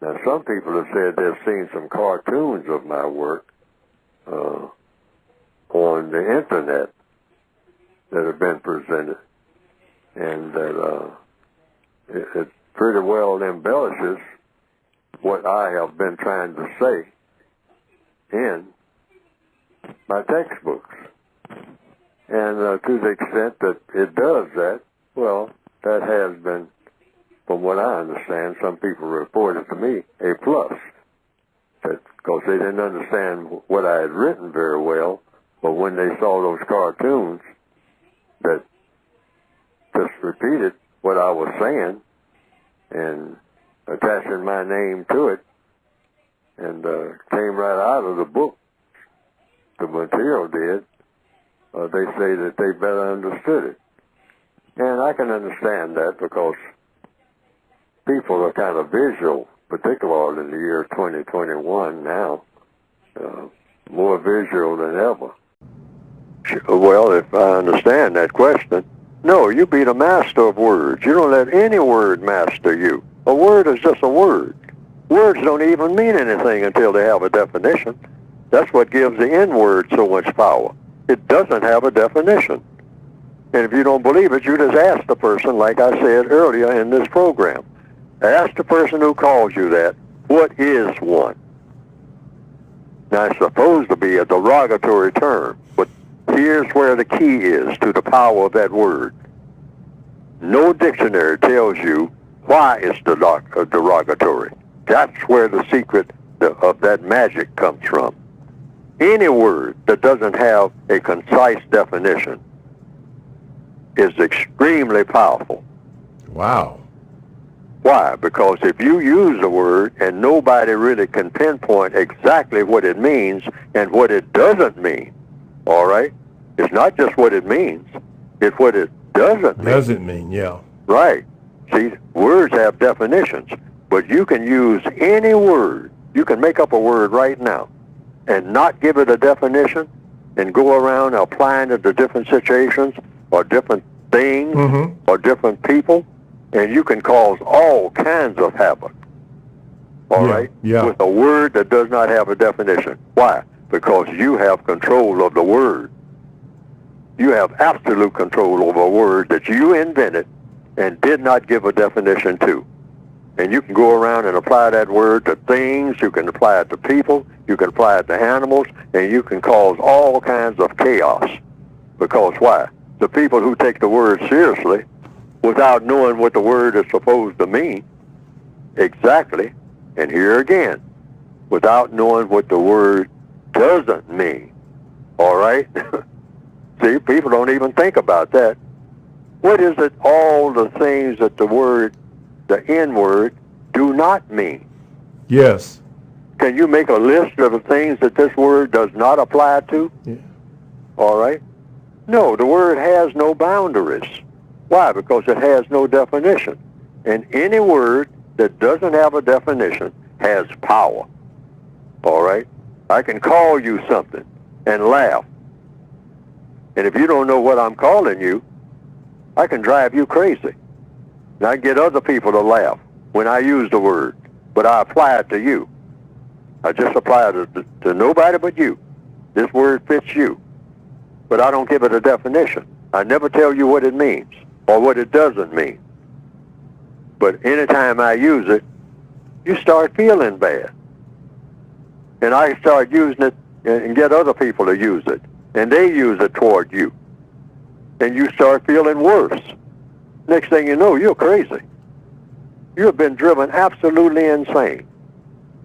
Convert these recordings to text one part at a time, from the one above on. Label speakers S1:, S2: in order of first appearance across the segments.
S1: Now, some people have said they've seen some cartoons of my work on the internet that have been presented, and that it pretty well embellishes what I have been trying to say in my textbooks. And to the extent that it does that, well, that has been, from what I understand, some people reported to me, a plus. Because they didn't understand what I had written very well, but when they saw those cartoons that just repeated what I was saying and attaching my name to it, and came right out of the book, the material did, they say that they better understood it. And I can understand that because people are kind of visual, particularly in the year 2021 now, more visual than ever. Well, if I understand that question, no, you be the master of words. You don't let any word master you. A word is just a word. Words don't even mean anything until they have a definition. That's what gives the N-word so much power. It doesn't have a definition. And if you don't believe it, you just ask the person, like I said earlier in this program. Ask the person who calls you that, what is one? Now, it's supposed to be a derogatory term, but here's where the key is to the power of that word. No dictionary tells you why it's derogatory. That's where the secret of that magic comes from. Any word that doesn't have a concise definition is extremely powerful.
S2: Wow.
S1: Why? Because if you use a word and nobody really can pinpoint exactly what it means and what it doesn't mean, all right? It's not just what it means, it's what it doesn't mean.
S2: Doesn't mean, yeah.
S1: Right. See, words have definitions, but you can use any word. You can make up a word right now and not give it a definition and go around applying it to different situations or different things or different people, and you can cause all kinds of havoc, all right, with a word that does not have a definition. Why? Because you have control of the word. You have absolute control over a word that you invented and did not give a definition to. And you can go around and apply that word to things, you can apply it to people, you can apply it to animals, and you can cause all kinds of chaos. Because why? The people who take the word seriously, without knowing what the word is supposed to mean, exactly, and here again, without knowing what the word doesn't mean, all right? See, people don't even think about that. What is it, all the things that the word, the N-word, do not mean?
S2: Yes.
S1: Can you make a list of the things that this word does not apply to?
S2: Yeah.
S1: All right? No, the word has no boundaries. Why? Because it has no definition. And any word that doesn't have a definition has power. All right? I can call you something and laugh. And if you don't know what I'm calling you, I can drive you crazy. And I get other people to laugh when I use the word, but I apply it to you. I just apply it to nobody but you. This word fits you. But I don't give it a definition. I never tell you what it means or what it doesn't mean. But anytime I use it, you start feeling bad. And I start using it and get other people to use it. And they use it toward you. And you start feeling worse. Next thing you know, you're crazy. You have been driven absolutely insane.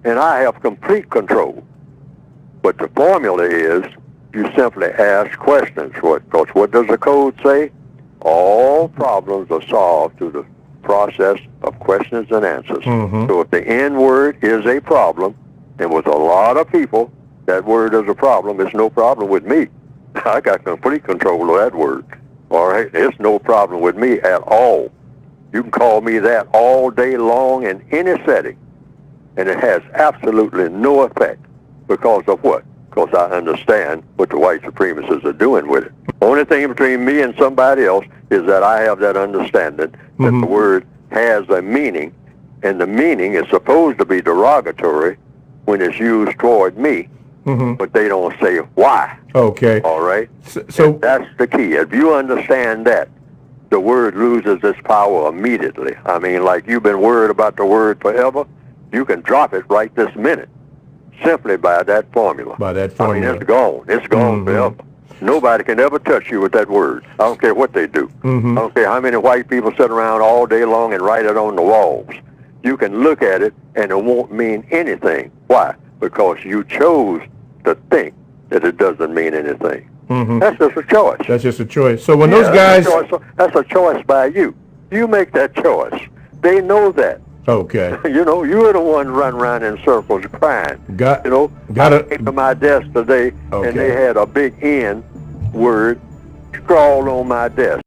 S1: And I have complete control. But the formula is, you simply ask questions. Because what does the code say? All problems are solved through the process of questions and answers. So if the N-word is a problem, and with a lot of people, that word is a problem, it's no problem with me. I got complete control of that word. All right? It's no problem with me at all. You can call me that all day long in any setting, and it has absolutely no effect. Because of what? Because I understand what the white supremacists are doing with it. Only thing between me and somebody else is that I have that understanding that the word has a meaning and the meaning is supposed to be derogatory when it's used toward me, but they don't say why.
S2: Okay.
S1: All right?
S2: So
S1: That's the key. If you understand that, the word loses its power immediately. I mean, like you've been worried about the word forever, you can drop it right this minute simply by that formula.
S2: By that formula.
S1: I mean, it's gone. It's gone forever. Nobody can ever touch you with that word. I don't care what they do. I don't care how many white people sit around all day long and write it on the walls. You can look at it and it won't mean anything. Why? Because you chose to think that it doesn't mean anything. That's just a choice.
S2: that's just a choice. So when those guys,
S1: That's a choice by you. You make that choice. They know that.
S2: okay,
S1: You know, you're the one running around in circles crying.
S2: got
S1: You know,
S2: got
S1: I
S2: it.
S1: came to my desk today,
S2: Okay.
S1: and they had a big N word scrawled on my desk.